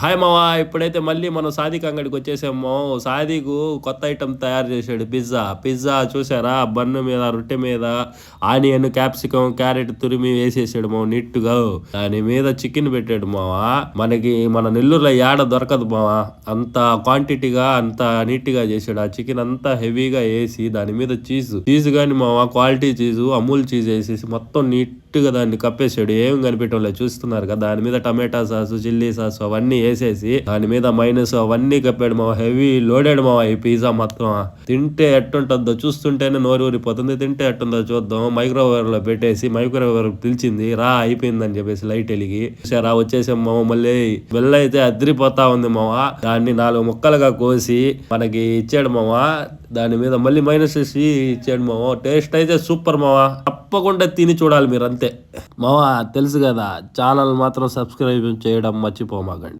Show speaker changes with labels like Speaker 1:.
Speaker 1: Hi మావా! ఇప్పుడైతే మళ్ళీ మనం సాదిక్ అంగడికి వచ్చేసాము. సాదికు కొత్త ఐటెమ్ తయారు చేశాడు పిజ్జా. పిజ్జా చూసారా? బన్ను మీద, రొట్టె మీద ఆనియన్, క్యాప్సికమ్, క్యారెట్ తురిమి వేసేసాడు మావ నీట్‌గా. దాని మీద చికెన్ పెట్టాడు మావా. మన నెల్లూరులో యాడ దొరకదు మావా. అంత క్వాంటిటీగా, అంత నీట్‌గా చేశాడు. ఆ చికెన్ అంతా హెవీగా ఏసి దాని మీద చీజ్ గాని మావా క్వాలిటీ చీజు, అమూల్ చీజ్ ఏసేసి మొత్తం నీట్‌గా దాన్ని కప్పేసాడు. ఏం కనిపించడం చూస్తున్నారు కదా! దాని మీద టమాటా సాసు, చిల్లీ సాసు అవన్నీ ఏసేసి దాని మీద మైనస్ అవన్నీ కప్పాడు మావ. హెవీ లోడెడ్ మావ ఈ పిజ్జా మొత్తం. తింటే ఎట్టుంటుందో చూస్తుంటేనే నోరు ఊరిపోతుంది. తింటే ఎట్టుందో చూద్దాం. మైక్రోవేవ్ లో పెట్టేసి మైక్రోవేవ్ పిలిచింది రా అయిపోయిందని చెప్పేసి లైట్ వెలిగి చూసారా వచ్చేసాం మావ. మళ్ళీ బెల్ల అయితే అద్రిపోతా ఉంది మావ. దాన్ని 4 ముక్కలుగా కోసి మనకి ఇచ్చాడు మావ. దాని మీద మళ్ళీ మైనస్ వేసి ఇచ్చాడు మావ. టేస్ట్ అయితే సూపర్ మావ. తప్పకుండా తిని చూడాలి మీరు అంతే మావ. తెలుసు కదా ఛానల్ మాత్రం సబ్స్క్రైబ్ చేయడం మర్చిపోమాకండి.